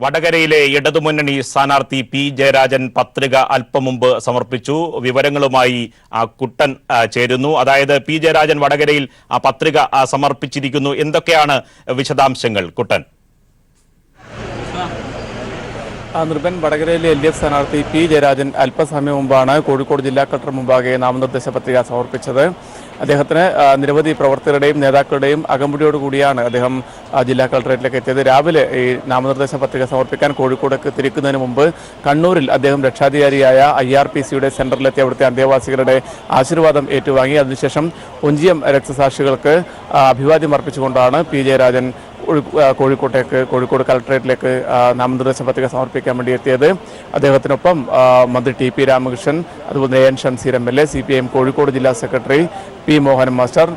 വടകരയിലെ ഇടതുമുന്നണി സ്ഥാനാർത്ഥി പി ജയരാജൻ പത്രിക അല്പം മുമ്പ് സമർപ്പിച്ചു. വിവരങ്ങളുമായി കുട്ടൻ ചേരുന്നു. അതായത് പി ജയരാജൻ വടകരയിൽ പത്രിക സമർപ്പിച്ചിരിക്കുന്നു. എന്തൊക്കെയാണ് വിശദാംശങ്ങൾ കുട്ടൻ? നിർഭൻ, വടകരയിലെ LDF സ്ഥാനാർത്ഥി പി ജയരാജൻ അല്പസമയം മുമ്പാണ് കോഴിക്കോട് ജില്ലാ കളക്ടർ മുമ്പാകെ നാമനിർദ്ദേശ പത്രിക സമർപ്പിച്ചത്. അദ്ദേഹത്തിന് നിരവധി പ്രവർത്തകരുടെയും നേതാക്കളുടെയും അകമ്പടിയോടുകൂടിയാണ് അദ്ദേഹം ജില്ലാ കളക്ടറേറ്റിലേക്ക് എത്തിയത്. രാവിലെ ഈ നാമനിർദ്ദേശ പത്രിക സമർപ്പിക്കാൻ കോഴിക്കോടേക്ക് തിരിക്കുന്നതിന് മുമ്പ് കണ്ണൂരിൽ അദ്ദേഹം രക്ഷാധികാരിയായ IRPCയുടെ സെന്ററിലെത്തി അവിടുത്തെ അന്തേവാസികളുടെ ആശീർവാദം ഏറ്റുവാങ്ങി. അതിനുശേഷം ഒഞ്ചിയം രക്തസാക്ഷികൾക്ക് അഭിവാദ്യം അർപ്പിച്ചുകൊണ്ടാണ് പി ജയരാജൻ കോഴിക്കോട് കളക്ടറേറ്റിലേക്ക് നാമനിർദ്ദേശ പത്രിക സമർപ്പിക്കാൻ വേണ്ടി എത്തിയത്. അദ്ദേഹത്തിനൊപ്പം മന്ത്രി TP രാമകൃഷ്ണൻ, അതുപോലെ AN Shamseer MLA, CPIM Kozhikode ജില്ലാ secretary P Mohan master,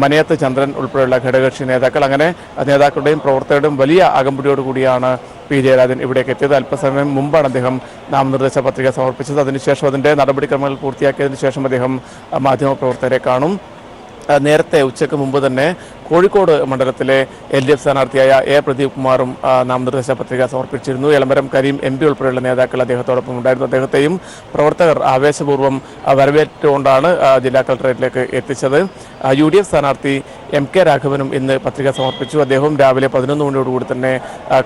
Manayath Chandran ഉൾപ്പെടെയുള്ള ഘടകകക്ഷി നേതാക്കൾ, അങ്ങനെ നേതാക്കളുടെയും പ്രവർത്തകരുടെയും വലിയ അകമ്പടിയോടുകൂടിയാണ് പി ജയരാജൻ ഇവിടേക്ക് എത്തിയത്. അല്പസമയം മുമ്പാണ് അദ്ദേഹം നാമനിർദ്ദേശ പത്രിക സമർപ്പിച്ചത്. അതിനുശേഷം അതിൻ്റെ നടപടിക്രമങ്ങൾ പൂർത്തിയാക്കിയതിനു ശേഷം അദ്ദേഹം മാധ്യമപ്രവർത്തകരെ കാണും. നേരത്തെ ഉച്ചയ്ക്ക് മുമ്പ് തന്നെ കോഴിക്കോട് മണ്ഡലത്തിലെ LDF സ്ഥാനാർത്ഥിയായ A പ്രദീപ് കുമാറും നാമനിർദ്ദേശ പത്രിക സമർപ്പിച്ചിരുന്നു. എളമരം കരീം MP ഉൾപ്പെടെയുള്ള നേതാക്കൾ അദ്ദേഹത്തോടൊപ്പം ഉണ്ടായിരുന്നു. അദ്ദേഹത്തെയും പ്രവർത്തകർ ആവേശപൂർവ്വം വരവേറ്റുകൊണ്ടാണ് ജില്ലാ കളക്ടറേറ്റിലേക്ക് എത്തിച്ചത്. UDF സ്ഥാനാർത്ഥി MK രാഘവനും ഇന്ന് പത്രിക സമർപ്പിച്ചു. അദ്ദേഹവും രാവിലെ 11 മണിയോടുകൂടി തന്നെ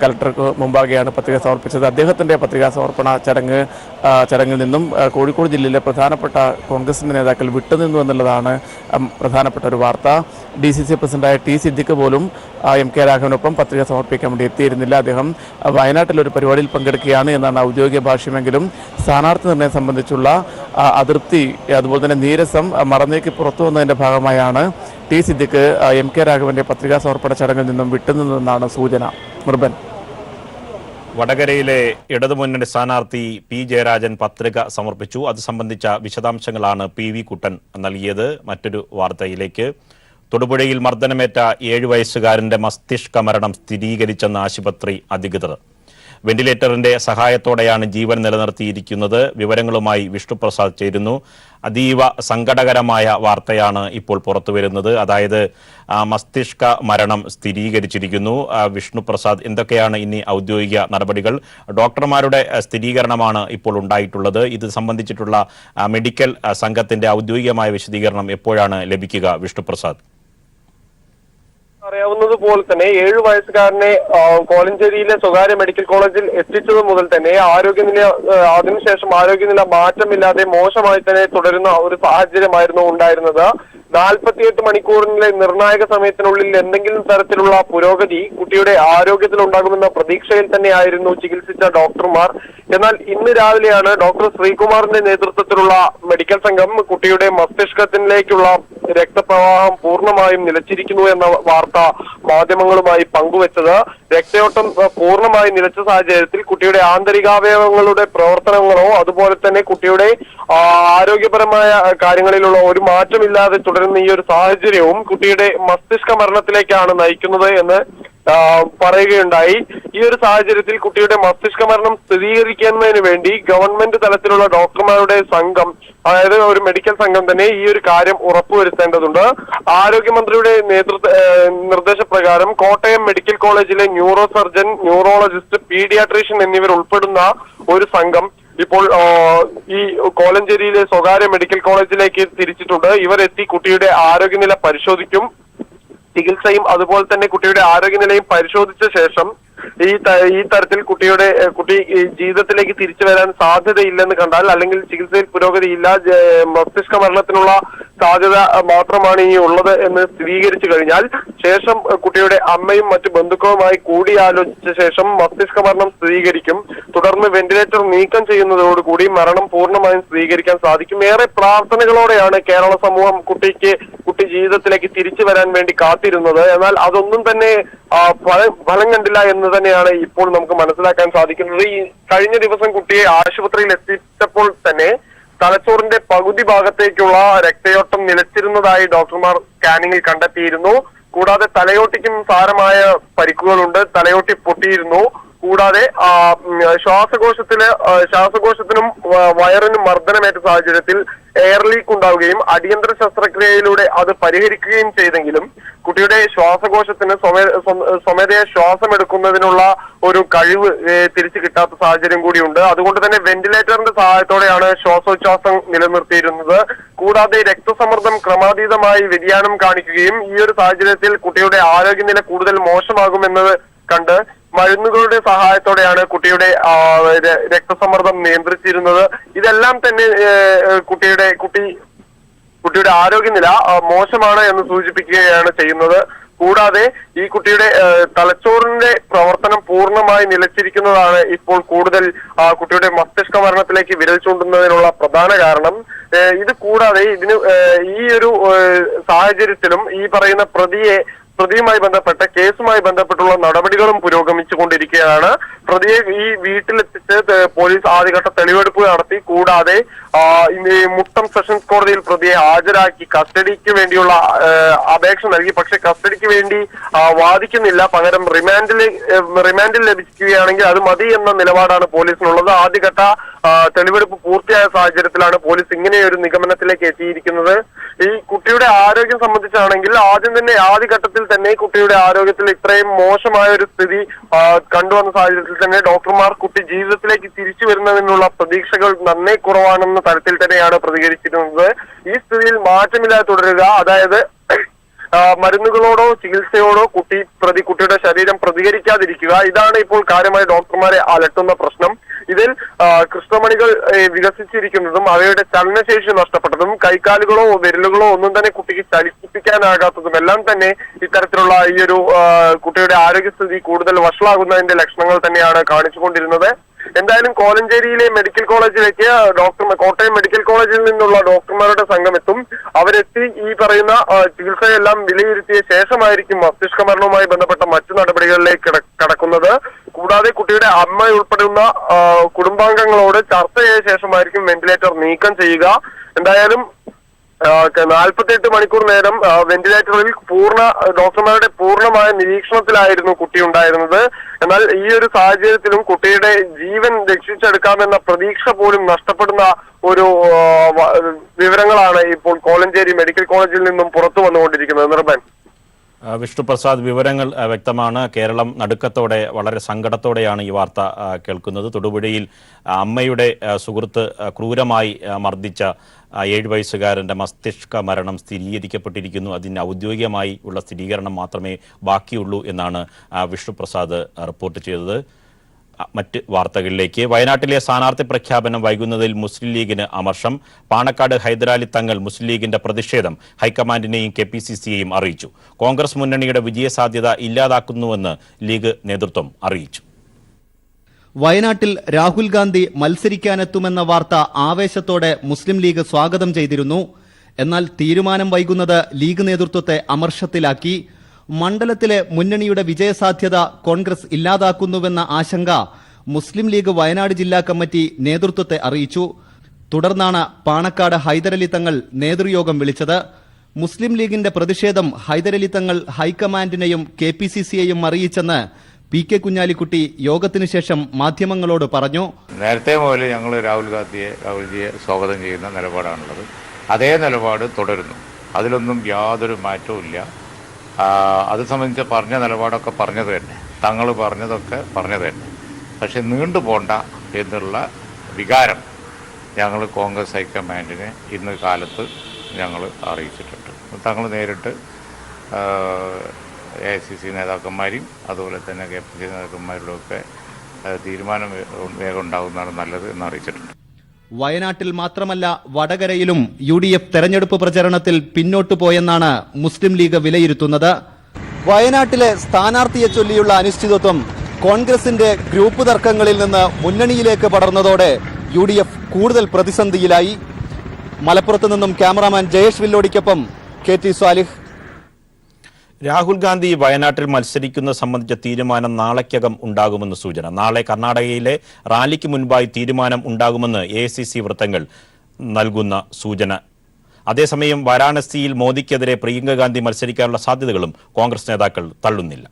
കളക്ടർക്ക് മുമ്പാകെയാണ് പത്രിക സമർപ്പിച്ചത്. അദ്ദേഹത്തിൻ്റെ പത്രികാ സമർപ്പണ ചടങ്ങിൽ നിന്നും കോഴിക്കോട് ജില്ലയിലെ പ്രധാനപ്പെട്ട കോൺഗ്രസിൻ്റെ നേതാക്കൾ വിട്ടുനിന്നു എന്നുള്ളതാണ് പ്രധാനപ്പെട്ട ഒരു വാർത്ത. DCC പ്രസിഡന്റായ T സിദ്ദിഖ് പോലും MK രാഘവനൊപ്പം പത്രിക സമർപ്പിക്കാൻ വേണ്ടി എത്തിയിരുന്നില്ല. അദ്ദേഹം വയനാട്ടിലൊരു പരിപാടിയിൽ പങ്കെടുക്കുകയാണ് എന്നാണ് ഔദ്യോഗിക ഭാഷ്യമെങ്കിലും സ്ഥാനാർത്ഥി നിർണയം സംബന്ധിച്ചുള്ള അതൃപ്തി, അതുപോലെ തന്നെ നീരസം മറന്നേക്ക് പുറത്തു വന്നതിൻ്റെ ഭാഗമായാണ് T സിദ്ദിഖ് MK രാഘവന്റെ പത്രികാ സമർപ്പണ ചടങ്ങിൽ നിന്നും വിട്ടുനിന്നതെന്നാണ് സൂചന. നിർഭൻ, വടകരയിലെ ഇടതുമുന്നണി സ്ഥാനാർത്ഥി പി ജയരാജൻ പത്രിക സമർപ്പിച്ചു. അത് സംബന്ധിച്ച വിശദാംശങ്ങളാണ് PV കുട്ടൻ നൽകിയത്. മറ്റൊരു വാർത്തയിലേക്ക്. തൊടുപുഴയിൽ മർദ്ദനമേറ്റ 7 വയസ്സുകാരന്റെ മസ്തിഷ്ക മരണം സ്ഥിരീകരിച്ചെന്ന് ആശുപത്രി അധികൃതർ. വെന്റിലേറ്ററിന്റെ സഹായത്തോടെയാണ് ജീവൻ നിലനിർത്തിയിരിക്കുന്നത്. വിവരങ്ങളുമായി വിഷ്ണുപ്രസാദ് ചേരുന്നു. അതീവ സങ്കടകരമായ വാർത്തയാണ് ഇപ്പോൾ പുറത്തുവരുന്നത്. അതായത് മസ്തിഷ്ക മരണം സ്ഥിരീകരിച്ചിരിക്കുന്നു. വിഷ്ണുപ്രസാദ്, എന്തൊക്കെയാണ് ഇനി ഔദ്യോഗിക നടപടികൾ? ഡോക്ടർമാരുടെ സ്ഥിരീകരണമാണ് ഇപ്പോൾ ഉണ്ടായിട്ടുള്ളത്. ഇത് സംബന്ധിച്ചിട്ടുള്ള മെഡിക്കൽ സംഘത്തിന്റെ ഔദ്യോഗികമായ വിശദീകരണം എപ്പോഴാണ് ലഭിക്കുക? വിഷ്ണുപ്രസാദ്, അറിയാവുന്നതുപോലെ തന്നെ 7 വയസ്സുകാരനെ കോലഞ്ചേരിയിലെ സ്വകാര്യ മെഡിക്കൽ കോളേജിൽ എത്തിച്ചത് മുതൽ തന്നെ അതിനുശേഷം ആരോഗ്യനില മാറ്റമില്ലാതെ മോശമായി തന്നെ തുടരുന്ന ഒരു സാഹചര്യമായിരുന്നു ഉണ്ടായിരുന്നത്. 48 മണിക്കൂറിലെ നിർണായക സമയത്തിനുള്ളിൽ എന്തെങ്കിലും തരത്തിലുള്ള പുരോഗതി കുട്ടിയുടെ ആരോഗ്യത്തിൽ ഉണ്ടാകുമെന്ന പ്രതീക്ഷയിൽ തന്നെയായിരുന്നു ചികിത്സിച്ച ഡോക്ടർമാർ. എന്നാൽ ഇന്ന് രാവിലെയാണ് ഡോക്ടർ ശ്രീകുമാറിന്റെ നേതൃത്വത്തിലുള്ള മെഡിക്കൽ സംഘം കുട്ടിയുടെ മസ്തിഷ്കത്തിലേക്കുള്ള രക്തപ്രവാഹം പൂർണ്ണമായും നിലച്ചിരിക്കുന്നു എന്ന വാർത്ത മാധ്യമങ്ങളുമായി പങ്കുവച്ചത്. രക്തയോട്ടം പൂർണ്ണമായി നിലച്ച സാഹചര്യത്തിൽ കുട്ടിയുടെ ആന്തരികാവയവങ്ങളുടെ പ്രവർത്തനങ്ങളോ അതുപോലെ തന്നെ കുട്ടിയുടെ ആരോഗ്യപരമായ കാര്യങ്ങളിലുള്ള ഒരു മാറ്റമില്ലാതെ തുടരുന്ന ഈ ഒരു സാഹചര്യവും കുട്ടിയുടെ മസ്തിഷ്ക മരണത്തിലേക്കാണ് നയിക്കുന്നത് എന്ന് പറയുകയുണ്ടായി. ഈ ഒരു സാഹചര്യത്തിൽ കുട്ടിയുടെ മസ്തിഷ്ക മരണം സ്ഥിരീകരിക്കുന്നതിന് വേണ്ടി ഗവൺമെന്റ് തലത്തിലുള്ള ഡോക്ടർമാരുടെ സംഘം, അതായത് ഒരു മെഡിക്കൽ സംഘം തന്നെ ഈ ഒരു കാര്യം ഉറപ്പുവരുത്തേണ്ടതുണ്ട്. ആരോഗ്യമന്ത്രിയുടെ നിർദ്ദേശപ്രകാരം കോട്ടയം മെഡിക്കൽ കോളേജിലെ ന്യൂറോ സർജൻ, ന്യൂറോളജിസ്റ്റ്, പീഡിയാട്രീഷ്യൻ എന്നിവർ ഉൾപ്പെടുന്ന ഒരു സംഘം ഇപ്പോൾ ഈ കോലഞ്ചേരിയിലെ സ്വകാര്യ മെഡിക്കൽ കോളേജിലേക്ക് തിരിച്ചിട്ടുണ്ട്. ഇവരെത്തി കുട്ടിയുടെ ആരോഗ്യനില പരിശോധിക്കും. ചികിത്സയും അതുപോലെ തന്നെ കുട്ടിയുടെ ആരോഗ്യനിലയും പരിശോധിച്ച ശേഷം ഈ തരത്തിൽ കുട്ടി ജീവിതത്തിലേക്ക് തിരിച്ചു വരാൻ സാധ്യതയില്ലെന്ന് കണ്ടാൽ, അല്ലെങ്കിൽ ചികിത്സയിൽ പുരോഗതിയില്ല, മസ്തിഷ്ക മരണത്തിനുള്ള സാധ്യത മാത്രമാണ് ഇനി ഉള്ളത് എന്ന് സ്ഥിരീകരിച്ചു കഴിഞ്ഞാൽ ശേഷം കുട്ടിയുടെ അമ്മയും മറ്റു ബന്ധുക്കളുമായി കൂടിയാലോചിച്ച ശേഷം മസ്തിഷ്ക മരണം സ്ഥിരീകരിക്കും. തുടർന്ന് വെന്റിലേറ്റർ നീക്കം ചെയ്യുന്നതോടുകൂടി മരണം പൂർണ്ണമായും സ്ഥിരീകരിക്കാൻ സാധിക്കും. ഏറെ പ്രാർത്ഥനകളോടെയാണ് കേരള സമൂഹം കുട്ടി ജീവിതത്തിലേക്ക് തിരിച്ചു വരാൻ വേണ്ടി കാത്തിരുന്നത്. എന്നാൽ അതൊന്നും തന്നെ ഫലം കണ്ടില്ല എന്ന് തന്നെയാണ് ഇപ്പോൾ നമുക്ക് മനസ്സിലാക്കാൻ സാധിക്കുന്നത്. ഈ കഴിഞ്ഞ ദിവസം കുട്ടിയെ ആശുപത്രിയിൽ എത്തിച്ചപ്പോൾ തന്നെ തലച്ചോറിന്റെ പകുതി ഭാഗത്തേക്കുള്ള രക്തയോട്ടം നിലച്ചിരുന്നതായി ഡോക്ടർമാർ സ്കാനിങ്ങിൽ കണ്ടെത്തിയിരുന്നു. കൂടാതെ തലയോട്ടിക്കും സാരമായ പരിക്കുകളുണ്ട്. തലയോട്ടി പൊട്ടിയിരുന്നു. കൂടാതെ ശ്വാസകോശത്തിനും വയറിനും മർദ്ദനമേറ്റ സാഹചര്യത്തിൽ എയർ ലീക്ക് ഉണ്ടാവുകയും അടിയന്തര ശസ്ത്രക്രിയയിലൂടെ അത് പരിഹരിക്കുകയും ചെയ്തെങ്കിലും കുട്ടിയുടെ ശ്വാസകോശത്തിന് സ്വമേധയാ ശ്വാസം എടുക്കുന്നതിനുള്ള ഒരു കഴിവ് തിരിച്ചു കിട്ടാത്ത സാഹചര്യം കൂടിയുണ്ട്. അതുകൊണ്ട് തന്നെ വെന്റിലേറ്ററിന്റെ സഹായത്തോടെയാണ് ശ്വാസോച്ഛ്വാസം നിലനിർത്തിയിരുന്നത്. കൂടാതെ രക്തസമ്മർദ്ദം ക്രമാതീതമായി വ്യതിയാനം കാണിക്കുകയും ഈ ഒരു സാഹചര്യത്തിൽ കുട്ടിയുടെ ആരോഗ്യനില കൂടുതൽ മോശമാകുമെന്നത് കണ്ട് മരുന്നുകളുടെ സഹായത്തോടെയാണ് കുട്ടിയുടെ രക്തസമ്മർദ്ദം നിയന്ത്രിച്ചിരുന്നത്. ഇതെല്ലാം തന്നെ കുട്ടിയുടെ ആരോഗ്യനില മോശമാണ് എന്ന് സൂചിപ്പിക്കുകയാണ് ചെയ്യുന്നത്. കൂടാതെ ഈ കുട്ടിയുടെ തലച്ചോറിന്റെ പ്രവർത്തനം പൂർണ്ണമായി നിലച്ചിരിക്കുന്നതാണ് ഇപ്പോൾ കൂടുതൽ കുട്ടിയുടെ മസ്തിഷ്ക മരണത്തിലേക്ക് വിരൽ ചൂണ്ടുന്നതിനുള്ള പ്രധാന കാരണം. ഇത് കൂടാതെ ഈ ഒരു സാഹചര്യത്തിലും ഈ പറയുന്ന പ്രതിയുമായി ബന്ധപ്പെട്ട കേസുമായി ബന്ധപ്പെട്ടുള്ള നടപടികളും പുരോഗമിച്ചുകൊണ്ടിരിക്കുകയാണ്. പ്രതിയെ ഈ വീട്ടിലെത്തിച്ച് പോലീസ് ആദ്യഘട്ട തെളിവെടുപ്പ് നടത്തി. കൂടാതെ മുട്ടം സെഷൻസ് കോടതിയിൽ പ്രതിയെ ഹാജരാക്കി കസ്റ്റഡിക്ക് വേണ്ടിയുള്ള അപേക്ഷ നൽകി. പക്ഷെ കസ്റ്റഡിക്ക് വേണ്ടി വാദിക്കുന്നില്ല, പകരം റിമാൻഡിൽ ലഭിക്കുകയാണെങ്കിൽ അത് മതി എന്ന നിലപാടാണ് പോലീസിനുള്ളത്. ആദ്യഘട്ട തെളിവെടുപ്പ് പൂർത്തിയായ സാഹചര്യത്തിലാണ് പോലീസ് ഇങ്ങനെയൊരു നിഗമനത്തിലേക്ക് എത്തിയിരിക്കുന്നത്. ഈ കുട്ടിയുടെ ആരോഗ്യം സംബന്ധിച്ചാണെങ്കിൽ ആദ്യഘട്ടത്തിൽ തന്നെ കുട്ടിയുടെ ആരോഗ്യത്തിൽ ഇത്രയും മോശമായ ഒരു സ്ഥിതി കണ്ടുവന്ന സാഹചര്യത്തിൽ തന്നെ ഡോക്ടർമാർ കുട്ടി ജീവിതത്തിലേക്ക് തിരിച്ചു വരുന്നതിനുള്ള പ്രതീക്ഷകൾ നന്നേ കുറവാണെന്ന തരത്തിൽ തന്നെയാണ് പ്രതികരിച്ചിരുന്നത്. ഈ സ്ഥിതിയിൽ മാറ്റമില്ലാതെ തുടരുക, അതായത് മരുന്നുകളോടോ ചികിത്സയോടോ കുട്ടിയുടെ ശരീരം പ്രതികരിക്കാതിരിക്കുക, ഇതാണ് ഇപ്പോൾ കാര്യമായി ഡോക്ടർമാരെ അലട്ടുന്ന പ്രശ്നം. ഇതിൽ കൃഷ്ണമണികൾ വികസിച്ചിരിക്കുന്നതും അവയുടെ ചലനശേഷി നഷ്ടപ്പെട്ടതും കൈക്കാലുകളോ വിരലുകളോ ഒന്നും തന്നെ കുട്ടിക്ക് ചലിപ്പിക്കാനാകാത്തതും എല്ലാം തന്നെ ഇത്തരത്തിലുള്ള ഈ ഒരു കുട്ടിയുടെ ആരോഗ്യസ്ഥിതി കൂടുതൽ വഷളാകുന്നതിന്റെ ലക്ഷണങ്ങൾ തന്നെയാണ് കാണിച്ചുകൊണ്ടിരുന്നത്. എന്തായാലും കോലഞ്ചേരിയിലെ മെഡിക്കൽ കോളേജിലേക്ക് കോട്ടയം മെഡിക്കൽ കോളേജിൽ നിന്നുള്ള ഡോക്ടർമാരുടെ സംഘം എത്തും. അവരെത്തി ഈ പറയുന്ന ചികിത്സയെല്ലാം വിലയിരുത്തിയ ശേഷമായിരിക്കും മസ്തിഷ്ക മരണവുമായി ബന്ധപ്പെട്ട മറ്റു നടപടികളിലേക്ക് കടക്കുന്നത്. കൂടാതെ കുട്ടിയുടെ അമ്മ ഉൾപ്പെടുന്ന കുടുംബാംഗങ്ങളോട് ചർച്ച ചെയ്ത ശേഷമായിരിക്കും വെന്റിലേറ്റർ നീക്കം ചെയ്യുക. എന്തായാലും 48 മണിക്കൂർ നേരം വെന്റിലേറ്ററിൽ ഡോക്ടർമാരുടെ പൂർണ്ണമായ നിരീക്ഷണത്തിലായിരുന്നു കുട്ടി ഉണ്ടായിരുന്നത്. എന്നാൽ ഈ ഒരു സാഹചര്യത്തിലും കുട്ടിയുടെ ജീവൻ രക്ഷിച്ചെടുക്കാമെന്ന പ്രതീക്ഷ പോലും നഷ്ടപ്പെടുന്ന ഒരു വിവരങ്ങളാണ് ഇപ്പോൾ കോലഞ്ചേരി മെഡിക്കൽ കോളേജിൽ നിന്നും പുറത്തു വന്നുകൊണ്ടിരിക്കുന്നത്. നിർഭൻ. വിഷ്ണുപ്രസാദ്, വിവരങ്ങൾ വ്യക്തമാണ്. കേരളം നടുക്കത്തോടെ വളരെ സങ്കടത്തോടെയാണ് ഈ വാർത്ത കേൾക്കുന്നത്. തൊടുപുഴയിൽ അമ്മയുടെ സുഹൃത്ത് ക്രൂരമായി മർദ്ദിച്ച 7 വയസ്സുകാരൻ്റെ മസ്തിഷ്ക മരണം സ്ഥിരീകരിക്കപ്പെട്ടിരിക്കുന്നു. അതിന് ഔദ്യോഗികമായി ഉള്ള സ്ഥിരീകരണം മാത്രമേ ബാക്കിയുള്ളൂ എന്നാണ് വിഷ്ണുപ്രസാദ് റിപ്പോർട്ട് ചെയ്തത്. മറ്റ് വാർത്തകളിലേക്ക്. വയനാട്ടിലെ സ്ഥാനാർത്ഥി പ്രഖ്യാപനം വൈകുന്നതിൽ മുസ്ലിം ലീഗിന് അമർഷം. പാണക്കാട് ഹൈദരാലി തങ്ങൾ മുസ്ലിം ലീഗിന്റെ പ്രതിഷേധം ഹൈക്കമാൻഡിനെയും KPCCയെയും അറിയിച്ചു. കോൺഗ്രസ് മുന്നണിയുടെ വിജയസാധ്യത ഇല്ലാതാക്കുന്നുവെന്ന് ലീഗ് നേതൃത്വം അറിയിച്ചു. വയനാട്ടിൽ രാഹുൽ ഗാന്ധി മത്സരിക്കാനെത്തുമെന്ന വാർത്ത ആവേശത്തോടെ മുസ്ലിം ലീഗ് സ്വാഗതം ചെയ്തിരുന്നു. എന്നാൽ തീരുമാനം വൈകുന്നത് ലീഗ് നേതൃത്വത്തെ അമർഷത്തിലാക്കി. മണ്ഡലത്തിലെ മുന്നണിയുടെ വിജയസാധ്യത കോൺഗ്രസ് ഇല്ലാതാക്കുന്നുവെന്ന ആശങ്ക മുസ്ലിം ലീഗ് വയനാട് ജില്ലാ കമ്മിറ്റി നേതൃത്വത്തെ അറിയിച്ചു. തുടർന്നാണ് പാണക്കാട് ഹൈദരലി തങ്ങൾ നേതൃയോഗം വിളിച്ചത്. മുസ്ലിം ലീഗിന്റെ പ്രതിഷേധം ഹൈദരലി തങ്ങൾ ഹൈക്കമാൻഡിനെയും KPCCയെയും അറിയിച്ചെന്ന് PK കുഞ്ഞാലിക്കുട്ടി യോഗത്തിനു ശേഷം മാധ്യമങ്ങളോട് പറഞ്ഞു. നേരത്തെ മുതൽ ഞങ്ങൾ രാഹുൽജിയെ സ്വാഗതം ചെയ്യുന്ന നിലപാടാണുള്ളത്. അതേ നിലപാട് തുടരുന്നു. അതിലൊന്നും യാതൊരു മാറ്റവും ഇല്ല. അത് സംബന്ധിച്ച് പറഞ്ഞ നിലപാടൊക്കെ പറഞ്ഞത് തന്നെ, തങ്ങൾ പറഞ്ഞതൊക്കെ പറഞ്ഞത് തന്നെ. പക്ഷെ നീണ്ടു പോണ്ട എന്നുള്ള വികാരം ഞങ്ങൾ കോൺഗ്രസ് ഹൈക്കമാൻഡിനെ ഇന്ന് കാലത്ത് ഞങ്ങൾ അറിയിച്ചിട്ടുണ്ട്. തങ്ങൾ നേരിട്ട് AICC നേതാക്കന്മാരെയും അതുപോലെ തന്നെ KPCC നേതാക്കന്മാരുടെയൊക്കെ തീരുമാനം വേഗം ഉണ്ടാകുന്നതാണ് നല്ലത് എന്ന് അറിയിച്ചിട്ടുണ്ട്. വയനാട്ടിൽ മാത്രമല്ല വടകരയിലും UDF തെരഞ്ഞെടുപ്പ് പ്രചരണത്തിൽ പിന്നോട്ടു പോയെന്നാണ് മുസ്ലിം ലീഗ് വിലയിരുത്തുന്നത്. വയനാട്ടിലെ സ്ഥാനാർത്ഥിയെ ചൊല്ലിയുള്ള അനിശ്ചിതത്വം കോൺഗ്രസിന്റെ ഗ്രൂപ്പ് തർക്കങ്ങളിൽ നിന്ന് മുന്നണിയിലേക്ക് പടർന്നതോടെ UDF കൂടുതൽ പ്രതിസന്ധിയിലായി. മലപ്പുറത്ത് നിന്നും ക്യാമറാമാൻ ജയേഷ് വില്ലോടിക്കൊപ്പം KT സ്വാലിഹ്. രാഹുൽ ഗാന്ധി വയനാട്ടിൽ മത്സരിക്കുന്നത് സംബന്ധിച്ച തീരുമാനം നാളേക്കകം ഉണ്ടാകുമെന്ന് സൂചന. നാളെ കർണാടകയിലെ റാലിക്ക് മുൻപായി തീരുമാനം ഉണ്ടാകുമെന്ന് AICC വൃത്തങ്ങൾ നൽകുന്ന സൂചന. അതേസമയം വാരാണസിയിൽ മോദിക്കെതിരെ പ്രിയങ്ക ഗാന്ധി മത്സരിക്കാനുള്ള സാധ്യതകളും കോൺഗ്രസ് നേതാക്കൾ തള്ളുന്നില്ല.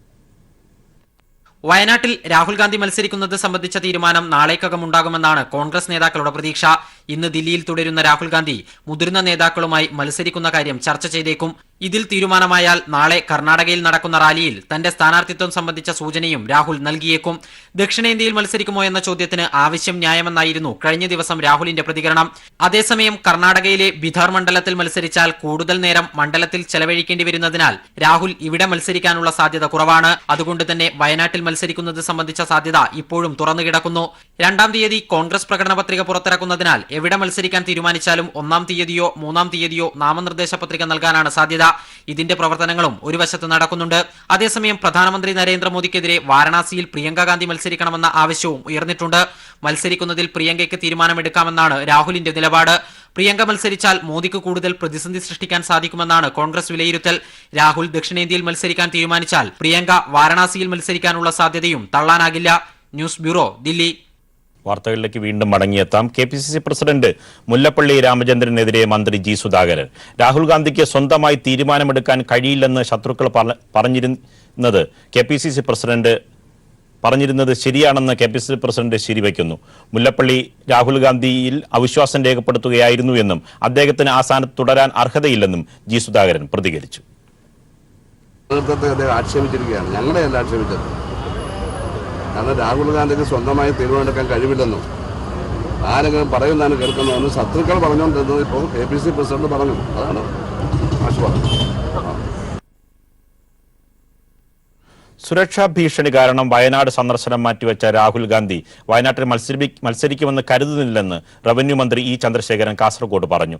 വയനാട്ടിൽ രാഹുൽ ഗാന്ധി മത്സരിക്കുന്നത് സംബന്ധിച്ച തീരുമാനം നാളേക്കകം ഉണ്ടാകുമെന്നാണ് കോൺഗ്രസ് നേതാക്കളുടെ പ്രതീക്ഷ. ഇന്ന് ദില്ലിയിൽ തുടരുന്ന രാഹുൽ ഗാന്ധി മുതിർന്ന നേതാക്കളുമായി മത്സരിക്കുന്ന കാര്യം ചർച്ച ചെയ്തേക്കും. ഇതിൽ തീരുമാനമായാൽ നാളെ കർണാടകയിൽ നടക്കുന്ന റാലിയിൽ തന്റെ സ്ഥാനാർത്ഥിത്വം സംബന്ധിച്ച സൂചനയും രാഹുൽ നൽകിയേക്കും. ദക്ഷിണേന്ത്യയിൽ മത്സരിക്കുമോ എന്ന ചോദ്യത്തിന് ആവശ്യം ന്യായമെന്നായിരുന്നു കഴിഞ്ഞ ദിവസം രാഹുലിന്റെ പ്രതികരണം. അതേസമയം കർണാടകയിലെ ബിധാർ മണ്ഡലത്തിൽ മത്സരിച്ചാൽ കൂടുതൽ നേരം മണ്ഡലത്തിൽ ചെലവഴിക്കേണ്ടി വരുന്നതിനാൽ രാഹുൽ ഇവിടെ മത്സരിക്കാനുള്ള സാധ്യത കുറവാണ്. അതുകൊണ്ട് തന്നെ വയനാട്ടിൽ മത്സരിക്കുന്നത് സംബന്ധിച്ച സാധ്യത ഇപ്പോഴും തുറന്നുകിടക്കുന്നു. 2-ാം തീയതി കോൺഗ്രസ് പ്രകടന പത്രിക പുറത്തിറക്കുന്നതിനാൽ എവിടെ മത്സരിക്കാൻ തീരുമാനിച്ചാലും 1-ാം തീയതിയോ 3-ാം തീയതിയോ നാമനിർദ്ദേശ പത്രിക നൽകാനാണ് സാധ്യത. ഇതിന്റെ പ്രവർത്തനങ്ങളും ഒരു വശത്ത് നടക്കുന്നുണ്ട്. അതേസമയം പ്രധാനമന്ത്രി നരേന്ദ്രമോദിക്കെതിരെ വാരണാസിയിൽ പ്രിയങ്ക ഗാന്ധി മത്സരിക്കണമെന്ന ആവശ്യവും ഉയർന്നിട്ടുണ്ട്. മത്സരിക്കുന്നതിൽ പ്രിയങ്കയ്ക്ക് തീരുമാനമെടുക്കാമെന്നാണ് രാഹുലിന്റെ നിലപാട്. പ്രിയങ്ക മത്സരിച്ചാൽ മോദിക്ക് കൂടുതൽ പ്രതിസന്ധി സൃഷ്ടിക്കാൻ സാധിക്കുമെന്നാണ് കോൺഗ്രസ് വിലയിരുത്തൽ. രാഹുൽ ദക്ഷിണേന്ത്യയിൽ മത്സരിക്കാൻ തീരുമാനിച്ചാൽ പ്രിയങ്ക വാരണാസിയിൽ മത്സരിക്കാനുള്ള സാധ്യതയും തള്ളാനാകില്ല. News bureau, Delhi. വാർത്തകളിലേക്ക് വീണ്ടും മടങ്ങിയെത്താം. KPCC പ്രസിഡന്റ് മുല്ലപ്പള്ളി രാമചന്ദ്രനെതിരെ മന്ത്രി ജി സുധാകരൻ. രാഹുൽ ഗാന്ധിക്ക് സ്വന്തമായി തീരുമാനമെടുക്കാൻ കഴിയില്ലെന്ന് ശത്രുക്കൾ പറഞ്ഞിരുന്നത് KPCC പ്രസിഡന്റ് പറഞ്ഞിരുന്നത് ശരിയാണെന്ന് KPCC പ്രസിഡന്റ് ശരിവയ്ക്കുന്നു. മുല്ലപ്പള്ളി രാഹുൽ ഗാന്ധിയിൽ അവിശ്വാസം രേഖപ്പെടുത്തുകയായിരുന്നു എന്നും അദ്ദേഹത്തിന് ആ സ്ഥാനത്ത് തുടരാൻ അർഹതയില്ലെന്നും ജി സുധാകരൻ പ്രതികരിച്ചു. ആക്ഷേപിച്ചിരിക്കുകയാണ്, ഞങ്ങളെയല്ല ആക്ഷേപിച്ചത്. കാരണം രാഹുൽ ഗാന്ധിക്ക് സ്വന്തമായി തീരുമാനമെടുക്കാൻ കഴിവില്ലെന്നും ആരെങ്കിലും പറയുന്നതാണ് കേൾക്കുന്നതെന്ന് ശത്രുക്കൾ പറഞ്ഞുകൊണ്ടിരുന്നത് ഇപ്പോൾ KPCC പ്രസിഡന്റ് പറഞ്ഞു. അതാണ് ആശ്വാസം. സുരക്ഷാ ഭീഷണി കാരണം വയനാട് സന്ദർശനം മാറ്റിവെച്ച രാഹുൽ ഗാന്ധി വയനാട്ടിൽ മത്സരിക്കുമെന്ന് കരുതുന്നില്ലെന്ന് റവന്യൂ മന്ത്രി ഇ ചന്ദ്രശേഖരൻ കാസർഗോഡ് പറഞ്ഞു.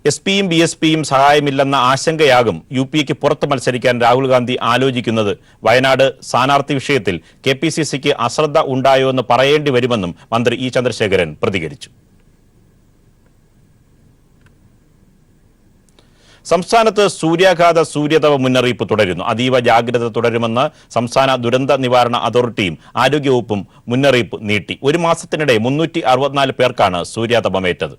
SP-യും BSP-യും സഹായമില്ലെന്ന ആശങ്കയാകും UP-ക്ക് പുറത്ത് മത്സരിക്കാൻ രാഹുൽ ഗാന്ധി ആലോചിക്കുന്നത്. വയനാട് സ്ഥാനാർത്ഥി വിഷയത്തിൽ KPCC-ക്ക് അശ്രദ്ധ ഉണ്ടായോ എന്ന് പറയേണ്ടി വരുമെന്നും മന്ത്രി ഇ ചന്ദ്രശേഖരൻ പ്രതികരിച്ചു. സംസ്ഥാനത്ത് സൂര്യാഘാത സൂര്യതപ മുന്നറിയിപ്പ് തുടരുന്നു. അതീവ ജാഗ്രത തുടരുമെന്ന് സംസ്ഥാന ദുരന്ത നിവാരണ അതോറിറ്റിയും ആരോഗ്യവകുപ്പും മുന്നറിയിപ്പ് നീട്ടി. ഒരു മാസത്തിനിടെ 364 പേർക്കാണ് സൂര്യാതപമേറ്റത്.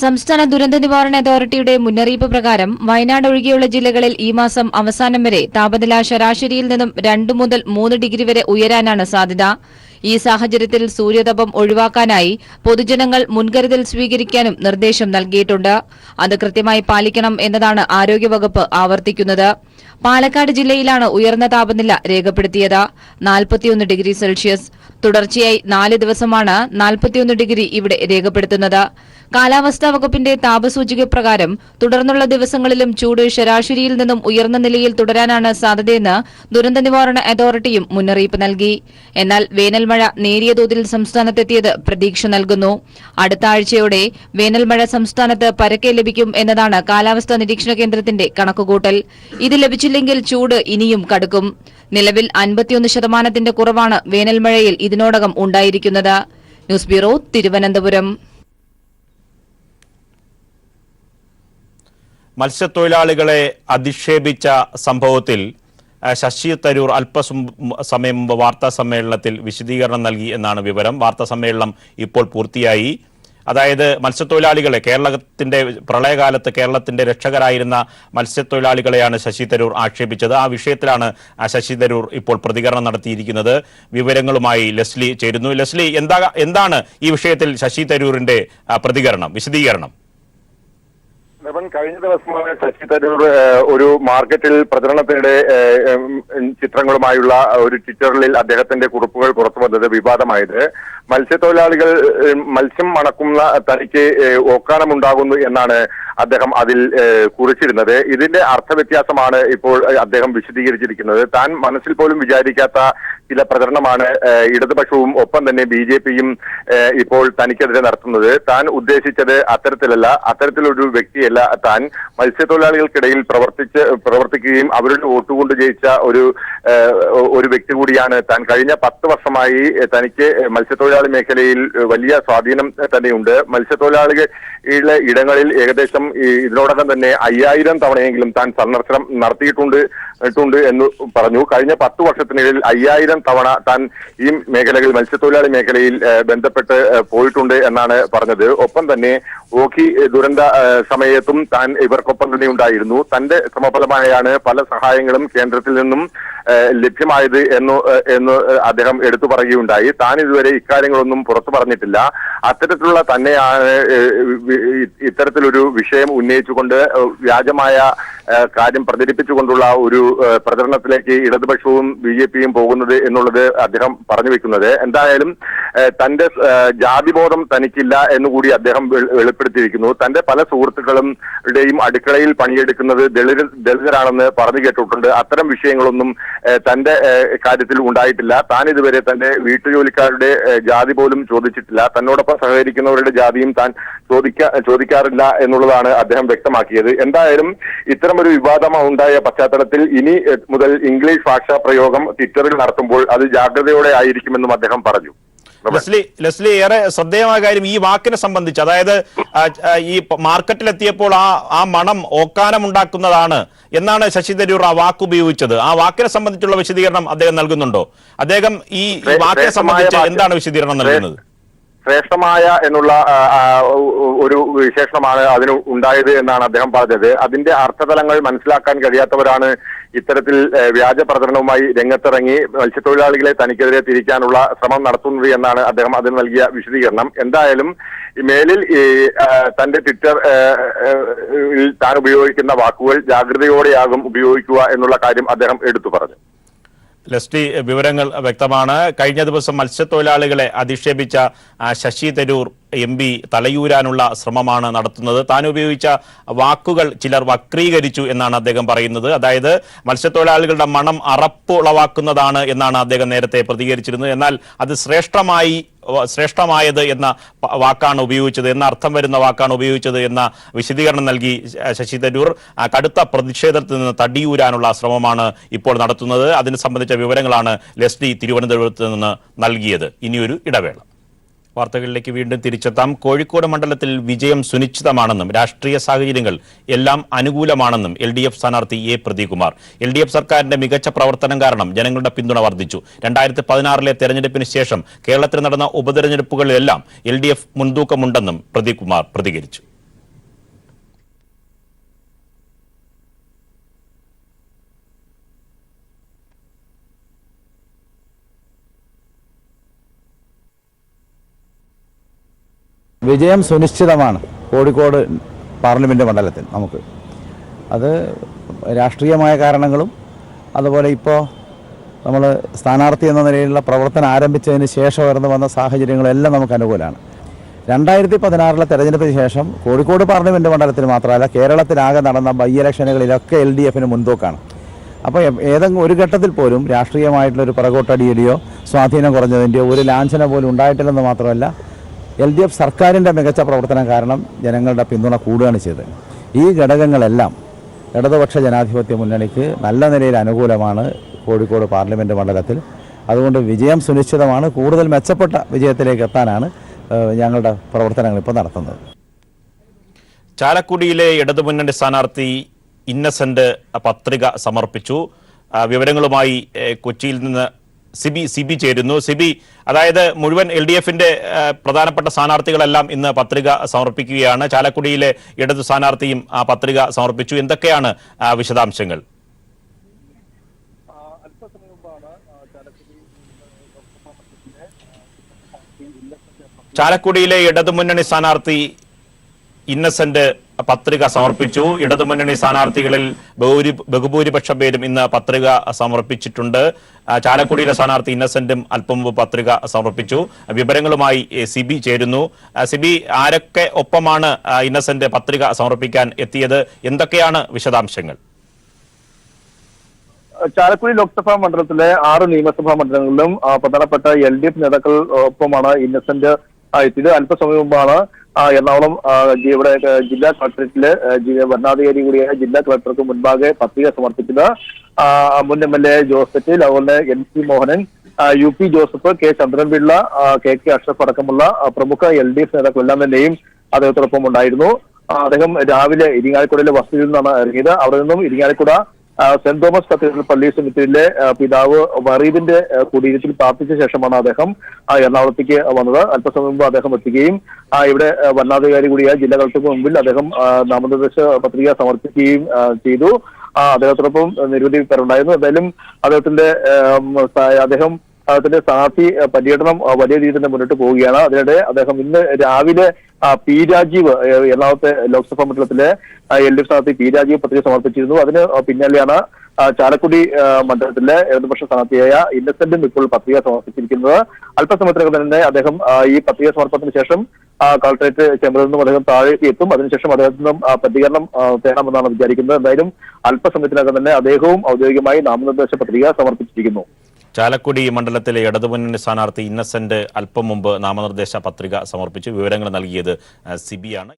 സംസ്ഥാന ദുരന്ത നിവാരണ അതോറിറ്റിയുടെ മുന്നറിയിപ്പ് പ്രകാരം വയനാട് ഒഴികെയുള്ള ജില്ലകളിൽ ഈ മാസം അവസാനം വരെ താപനില ശരാശരിയിൽ നിന്നും 2 മുതൽ 3 ഡിഗ്രി വരെ ഉയരാനാണ് സാധ്യത. ഈ സാഹചര്യത്തിൽ സൂര്യതപം ഒഴിവാക്കാനായി പൊതുജനങ്ങൾ മുൻകരുതൽ സ്വീകരിക്കാനും നിർദ്ദേശം നൽകിയിട്ടുണ്ട്. അത് കൃത്യമായി പാലിക്കണം എന്നതാണ് ആരോഗ്യവകുപ്പ് ആവർത്തിക്കുന്നത്. പാലക്കാട് ജില്ലയിലാണ് ഉയർന്ന താപനില രേഖപ്പെടുത്തിയത്, 41 ഡിഗ്രി സെൽഷ്യസ്. തുടർച്ചയായി 4 ദിവസമാണ് 41 ഡിഗ്രി ഇവിടെ രേഖപ്പെടുത്തുന്നത്. കാലാവസ്ഥാ വകുപ്പിന്റെ താപസൂചിക പ്രകാരം തുടർന്നുള്ള ദിവസങ്ങളിലും ചൂട് ശരാശരിയിൽ നിന്നും ഉയർന്ന നിലയിൽ തുടരാനാണ് സാധ്യതയെന്ന് ദുരന്ത നിവാരണ അതോറിറ്റിയും മുന്നറിയിപ്പ് നൽകി. എന്നാൽ വേനൽമഴ നേരിയ തോതിൽ സംസ്ഥാനത്തെത്തിയത് പ്രതീക്ഷ നൽകുന്നു. അടുത്ത ആഴ്ചയോടെ വേനൽമഴ സംസ്ഥാനത്ത് പരക്കെ ലഭിക്കും എന്നതാണ് കാലാവസ്ഥാ നിരീക്ഷണ കേന്ദ്രത്തിന്റെ കണക്കുകൂട്ടൽ. ഇത് ലഭിച്ചില്ലെങ്കിൽ ചൂട് ഇനിയും കടുക്കും. നിലവിൽ 51% കുറവാണ് വേനൽമഴയിൽ ഇതിനോടകം ഉണ്ടായിരിക്കുന്നത്. News bureau, Thiruvananthapuram. മത്സ്യത്തൊഴിലാളികളെ അധിക്ഷേപിച്ച സംഭവത്തിൽ ശശി തരൂർ അല്പസമയം മുമ്പ് വാർത്താ സമ്മേളനത്തിൽ വിശദീകരണം നൽകി എന്നാണ് വിവരം. വാർത്താ സമ്മേളനം ഇപ്പോൾ പൂർത്തിയായി. അതായത് മത്സ്യത്തൊഴിലാളികളെ, കേരളത്തിന്റെ പ്രളയകാലത്ത് കേരളത്തിന്റെ രക്ഷകരായിരുന്ന മത്സ്യത്തൊഴിലാളികളെയാണ് ശശി തരൂർ ആക്ഷേപിച്ചത്. ആ വിഷയത്തിലാണ് ശശി തരൂർ ഇപ്പോൾ പ്രതികരണം നടത്തിയിരിക്കുന്നത്. വിവരങ്ങളുമായി ലെസ്ലി ചേരുന്നു. ലെസ്ലി, എന്താണ് ഈ വിഷയത്തിൽ ശശി തരൂരിന്റെ വിശദീകരണം? കഴിഞ്ഞ ദിവസമാണ് ശശി തരൂർ ഒരു മാർക്കറ്റിൽ പ്രചരണത്തിനിടെ ചിത്രങ്ങളുമായുള്ള ഒരു ട്വിറ്ററിൽ അദ്ദേഹത്തിന്റെ കുറിപ്പുകൾ പുറത്തു വന്നത് വിവാദമായത്. മത്സ്യത്തൊഴിലാളികൾ മത്സ്യം മണക്കുന്ന തനിക്ക് ഓക്കാനമുണ്ടാകുന്നു എന്നാണ് അദ്ദേഹം അതിൽ കുറിച്ചിരുന്നത്. ഇതിന്റെ അർത്ഥവ്യത്യാസമാണ് ഇപ്പോൾ അദ്ദേഹം വിശദീകരിച്ചിരിക്കുന്നത്. താൻ മനസ്സിൽ പോലും വിചാരിക്കാത്ത ചില പ്രചരണമാണ് ഇടതുപക്ഷവും ഒപ്പം തന്നെ BJP-യും ഇപ്പോൾ തനിക്കെതിരെ നടത്തുന്നത്. താൻ ഉദ്ദേശിച്ചത് അത്തരത്തിലൊരു വ്യക്തിയല്ല താൻ. മത്സ്യത്തൊഴിലാളികൾക്കിടയിൽ പ്രവർത്തിക്കുകയും അവരുടെ വോട്ടുകൊണ്ട് ജയിച്ച ഒരു വ്യക്തി കൂടിയാണ് താൻ. കഴിഞ്ഞ 10 വർഷമായി തനിക്ക് മത്സ്യത്തൊഴിലാളി മേഖലയിൽ വലിയ സ്വാധീനം തന്നെയുണ്ട്. മത്സ്യത്തൊഴിലാളികളുടെ ഇടങ്ങളിൽ ഏകദേശം ഇതിനോടകം തന്നെ 5000 തവണയെങ്കിലും താൻ സന്ദർശനം നടത്തിയിട്ടുണ്ട്. ണ്ട് എന്ന് പറഞ്ഞു. കഴിഞ്ഞ 10 വർഷത്തിനിടയിൽ 5000 തവണ താൻ ഈ മേഖലകളിൽ മത്സ്യത്തൊഴിലാളി മേഖലയിൽ ബന്ധപ്പെട്ട് പോയിട്ടുണ്ട് എന്നാണ് പറഞ്ഞത്. ഒപ്പം തന്നെ ഓഖി ദുരന്ത സമയത്തും താൻ ഇവർക്കൊപ്പം തന്നെ ഉണ്ടായിരുന്നു. തന്റെ സമഫലമായാണ് പല സഹായങ്ങളും കേന്ദ്രത്തിൽ നിന്നും ലഭ്യമായത് എന്ന് അദ്ദേഹം എടുത്തു പറയുകയുണ്ടായി. താൻ ഇതുവരെ ഇക്കാര്യങ്ങളൊന്നും പുറത്തു പറഞ്ഞിട്ടില്ല. അത്തരത്തിലുള്ള തന്നെയാണ് ഇത്തരത്തിലൊരു വിഷയം ഉന്നയിച്ചുകൊണ്ട് വ്യാജമായ കാര്യം പ്രചരിപ്പിച്ചുകൊണ്ടുള്ള ഒരു പ്രചരണത്തിലേക്ക് ഇടതുപക്ഷവും BJPയും പോകുന്നത് എന്നുള്ളത് അദ്ദേഹം പറഞ്ഞു വെക്കുന്നത്. എന്തായാലും തന്റെ ജാതിബോധം തനിക്കില്ല എന്നുകൂടി അദ്ദേഹം വെളിപ്പെടുത്തിയിരിക്കുന്നു. തന്റെ പല സുഹൃത്തുക്കളുടെയും അടുക്കളയിൽ പണിയെടുക്കുന്നത് ദളിതരാണെന്ന് പറഞ്ഞു കേട്ടിട്ടുണ്ട്. അത്തരം വിഷയങ്ങളൊന്നും തന്റെ കാര്യത്തിൽ ഉണ്ടായിട്ടില്ല. താൻ ഇതുവരെ തന്റെ വീട്ടുജോലിക്കാരുടെ ജാതി പോലും ചോദിച്ചിട്ടില്ല. തന്നോടൊപ്പം സഹകരിക്കുന്നവരുടെ ജാതിയും താൻ ചോദിക്കാറില്ല എന്നുള്ളതാണ് അദ്ദേഹം വ്യക്തമാക്കിയത്. എന്തായാലും ഇത്തരമൊരു വിവാദം ഉണ്ടായ പശ്ചാത്തലത്തിൽ ഇനി മുതൽ ഇംഗ്ലീഷ് ഭാഷാ പ്രയോഗം ട്വിറ്ററിൽ നടത്തുമ്പോൾ അത് ജാഗ്രതയോടെ ആയിരിക്കുമെന്നും അദ്ദേഹം പറഞ്ഞു. ലെസ്ലി, ഏറെ ശ്രദ്ധേയമായ കാര്യം ഈ വാക്കിനെ സംബന്ധിച്ച്, അതായത് ഈ മാർക്കറ്റിലെത്തിയപ്പോൾ ആ മണം ഓക്കാനമുണ്ടാക്കുന്നതാണ് എന്നാണ് ശശി തരൂർ ആ വാക്ക് ഉപയോഗിച്ചത്. ആ വാക്കിനെ സംബന്ധിച്ചുള്ള വിശദീകരണം അദ്ദേഹം നൽകുന്നുണ്ടോ? അദ്ദേഹം ഈ വാക്കിനെ സംബന്ധിച്ച് എന്താണ് വിശദീകരണം നൽകുന്നത്? ശ്രേഷ്ഠമായ എന്നുള്ള ഒരു വിശേഷണമാണ് അതിന് ഉണ്ടായത് എന്നാണ് അദ്ദേഹം പറഞ്ഞത്. അതിന്റെ അർത്ഥതലങ്ങൾ മനസ്സിലാക്കാൻ കഴിയാത്തവരാണ് ഇത്തരത്തിൽ വ്യാജ പ്രചരണവുമായി രംഗത്തിറങ്ങി മത്സ്യത്തൊഴിലാളികളെ തനിക്കെതിരെ തിരിക്കാനുള്ള ശ്രമം നടത്തുന്നത് എന്നാണ് അദ്ദേഹം അതിന് നൽകിയ വിശദീകരണം. എന്തായാലും മേലിൽ തന്റെ ട്വിറ്റർ താൻ ഉപയോഗിക്കുന്ന വാക്കുകൾ ജാഗ്രതയോടെയാകും ഉപയോഗിക്കുക എന്നുള്ള കാര്യം അദ്ദേഹം എടുത്തു പറഞ്ഞു. ലെസ്ലി, വിവരങ്ങൾ വ്യക്തമാണ്. കഴിഞ്ഞ ദിവസം മത്സ്യത്തൊഴിലാളികളെ അധിക്ഷേപിച്ച ശശി തരൂർ MP തലയൂരാനുള്ള ശ്രമമാണ് നടത്തുന്നത്. താൻ ഉപയോഗിച്ച വാക്കുകൾ ചിലർ വക്രീകരിച്ചു എന്നാണ് അദ്ദേഹം പറയുന്നത്. അതായത് മത്സ്യത്തൊഴിലാളികളുടെ മണം അറപ്പുളവാക്കുന്നതാണ് എന്നാണ് അദ്ദേഹം നേരത്തെ പ്രതികരിച്ചിരുന്നത്. എന്നാൽ അത് ശ്രേഷ്ഠമായത് എന്ന വാക്കാണ് ഉപയോഗിച്ചത്, എന്ന അർത്ഥം വരുന്ന വാക്കാണ് ഉപയോഗിച്ചത് എന്ന വിശദീകരണം നൽകി ശശി തരൂർ കടുത്ത പ്രതിഷേധത്തിൽ നിന്ന് തടിയൂരാനുള്ള ശ്രമമാണ് ഇപ്പോൾ നടത്തുന്നത്. അതിനെ സംബന്ധിച്ച വിവരങ്ങളാണ് ലെസ്ലി തിരുവനന്തപുരത്ത് നിന്ന് നൽകിയത്. ഇനിയൊരു ഇടവേള. വാർത്തകളിലേക്ക് വീണ്ടും തിരിച്ചെത്താം. കോഴിക്കോട് മണ്ഡലത്തിൽ വിജയം സുനിശ്ചിതമാണെന്നും രാഷ്ട്രീയ സാഹചര്യങ്ങൾ എല്ലാം അനുകൂലമാണെന്നും LDF സ്ഥാനാർത്ഥി A. പ്രദീപ്കുമാർ. LDF സർക്കാരിന്റെ മികച്ച പ്രവർത്തനം കാരണം ജനങ്ങളുടെ പിന്തുണ വർദ്ധിച്ചു. 2016 തെരഞ്ഞെടുപ്പിന് ശേഷം കേരളത്തിൽ നടന്ന ഉപതെരഞ്ഞെടുപ്പുകളിലെല്ലാം LDF മുൻതൂക്കമുണ്ടെന്നും പ്രദീപ്കുമാർ പ്രതികരിച്ചു. വിജയം സുനിശ്ചിതമാണ് കോഴിക്കോട് പാർലമെൻറ്റ് മണ്ഡലത്തിൽ. നമുക്ക് അത് രാഷ്ട്രീയമായ കാരണങ്ങളും അതുപോലെ ഇപ്പോൾ നമ്മൾ സ്ഥാനാർത്ഥി എന്ന നിലയിലുള്ള പ്രവർത്തനം ആരംഭിച്ചതിന് ശേഷം ഉയർന്നു വന്ന സാഹചര്യങ്ങളെല്ലാം നമുക്ക് അനുകൂലമാണ്. 2016 തെരഞ്ഞെടുപ്പിന് ശേഷം കോഴിക്കോട് പാർലമെൻറ്റ് മണ്ഡലത്തിൽ മാത്രമല്ല കേരളത്തിലാകെ നടന്ന ബൈ ഇലക്ഷനുകളിലൊക്കെ LDFന് മുൻതൂക്കാണ്. അപ്പോൾ ഏതെങ്കിലും ഒരു ഘട്ടത്തിൽ പോലും രാഷ്ട്രീയമായിട്ടുള്ളൊരു പിറകോട്ടടിയുടെയോ സ്വാധീനം കുറഞ്ഞതിൻ്റെയോ ഒരു ലാഞ്ചന പോലും ഉണ്ടായിട്ടില്ലെന്ന് മാത്രമല്ല LDF സർക്കാരിൻ്റെ മികച്ച പ്രവർത്തനം കാരണം ജനങ്ങളുടെ പിന്തുണ കൂടുകയാണ് ചെയ്തത്. ഈ ഘടകങ്ങളെല്ലാം ഇടതുപക്ഷ ജനാധിപത്യ മുന്നണിക്ക് നല്ല നിലയിൽ അനുകൂലമാണ് കോഴിക്കോട് പാർലമെൻറ്റ് മണ്ഡലത്തിൽ. അതുകൊണ്ട് വിജയം സുനിശ്ചിതമാണ്. കൂടുതൽ മെച്ചപ്പെട്ട വിജയത്തിലേക്ക് എത്താനാണ് ഞങ്ങളുടെ പ്രവർത്തനങ്ങൾ ഇപ്പോൾ നടത്തുന്നത്. ചാലക്കുടിയിലെ ഇടതുമുന്നണി സ്ഥാനാർത്ഥി ഇന്നസെന്റ് പത്രിക സമർപ്പിച്ചു. വിവരങ്ങളുമായി കൊച്ചിയിൽ നിന്ന് സിബി ചേരുന്നു. സിബി, അതായത് മുഴുവൻ LDFന്റെ പ്രധാനപ്പെട്ട സ്ഥാനാർത്ഥികളെല്ലാം ഇന്ന് പത്രിക സമർപ്പിക്കുകയാണ്. ചാലക്കുടിയിലെ ഇടതു സ്ഥാനാർത്ഥിയും പത്രിക സമർപ്പിച്ചു. എന്തൊക്കെയാണ് വിശദാംശങ്ങൾ? ചാലക്കുടിയിലെ ഇടതുമുന്നണി സ്ഥാനാർത്ഥി ഇന്നസെന്റ് പത്രിക സമർപ്പിച്ചു. ഇടതുമുന്നണി സ്ഥാനാർത്ഥികളിൽ ബഹുഭൂരിപക്ഷം പേരും ഇന്ന് പത്രിക സമർപ്പിച്ചിട്ടുണ്ട്. ചാലക്കുടിയിലെ സ്ഥാനാർത്ഥി ഇന്നസെന്റും അല്പം മുമ്പ് പത്രിക സമർപ്പിച്ചു. വിവരങ്ങളുമായി സിബി ചേരുന്നു. സിബി, ആരൊക്കെ ഒപ്പമാണ് ഇന്നസെന്റ് പത്രിക സമർപ്പിക്കാൻ എത്തിയത്? എന്തൊക്കെയാണ് വിശദാംശങ്ങൾ? ചാലക്കുടി ലോക്സഭാ മണ്ഡലത്തിലെ 6 നിയമസഭാ മണ്ഡലങ്ങളിലും പ്രധാനപ്പെട്ട LDF നേതാക്കൾ ഒപ്പമാണ് ഇന്നസെന്റ് എത്തിയത്. അല്പസമയം മുമ്പാണ് എറണാകുളം ഇവിടെ ജില്ലാ കളക്ടറേറ്റില് ഭരണാധികാരി കൂടിയായ ജില്ലാ കളക്ടർക്ക് മുൻപാകെ പത്രിക സമർപ്പിച്ചത്. മുൻ MLA ജോസ് തെറ്റിൽ, അതുപോലെ NC Mohanan, UP Joseph, K Chandran Pillai, KK Ashraf അടക്കമുള്ള പ്രമുഖ LDF നേതാക്കളെല്ലാം തന്നെയും അദ്ദേഹത്തോടൊപ്പം ഉണ്ടായിരുന്നു. അദ്ദേഹം രാവിലെ ഇരിങ്ങാലക്കുടയിലെ വസതിയിൽ നിന്നാണ് ഇറങ്ങിയത്. അവിടെ നിന്നും ഇരിങ്ങാലക്കുട സെന്റ് തോമസ് കത്തീഡ്രൽ പള്ളി സെമിത്തേരിയിലെ പിതാവ് വറീദിന്റെ കുടീരത്തിൽ പ്രാർത്ഥിച്ച ശേഷമാണ് അദ്ദേഹം എറണാകുളത്തേക്ക് വന്നത്. അല്പസമയം മുമ്പ് അദ്ദേഹം എത്തുകയും ഇവിടെ ഭരണാധികാരി കൂടിയായ ജില്ലാ കളക്ടർക്ക് മുമ്പിൽ അദ്ദേഹം നാമനിർദ്ദേശ പത്രിക സമർപ്പിക്കുകയും ചെയ്തു. അദ്ദേഹത്തോടൊപ്പം നിരവധി പേരുണ്ടായിരുന്നു. എന്തായാലും അദ്ദേഹത്തിന്റെ സ്ഥാനാർത്ഥി പര്യടനം വലിയ രീതിയിൽ തന്നെ മുന്നോട്ട് പോവുകയാണ്. അതിനിടെ അദ്ദേഹം ഇന്ന് രാവിലെ പി രാജീവ് എറണാകുളത്തെ ലോക്സഭാ മണ്ഡലത്തിലെ LDF സ്ഥാനാർത്ഥി പി രാജീവ് പത്രിക സമർപ്പിച്ചിരുന്നു. അതിന് പിന്നാലെയാണ് ചാലക്കുടി മണ്ഡലത്തിലെ ഇടതുപക്ഷ സ്ഥാനാർത്ഥിയായ ഇന്നസെന്റും ഇപ്പോൾ പത്രിക സമർപ്പിച്ചിരിക്കുന്നത്. അല്പസമയത്തിനകം തന്നെ അദ്ദേഹം ഈ പത്രിക സമർപ്പണത്തിന് ശേഷം കളക്ടറേറ്റ് ചേംബറിൽ നിന്നും അദ്ദേഹം താഴേക്ക് എത്തും. അതിനുശേഷം അദ്ദേഹത്തിൽ നിന്നും പ്രതികരണം തേടാമെന്നാണ് വിചാരിക്കുന്നത്. എന്തായാലും അല്പസമയത്തിനകം തന്നെ അദ്ദേഹവും ഔദ്യോഗികമായി നാമനിർദ്ദേശ പത്രിക സമർപ്പിച്ചിരിക്കുന്നു. ചാലക്കുടി മണ്ഡലത്തിലെ ഇടതുമുന്നണി സ്ഥാനാർത്ഥി ഇന്നസെന്റ് അല്പം മുമ്പ് നാമനിർദ്ദേശ പത്രിക സമർപ്പിച്ചു. വിവരങ്ങൾ നൽകിയത് സിബിയാണ്.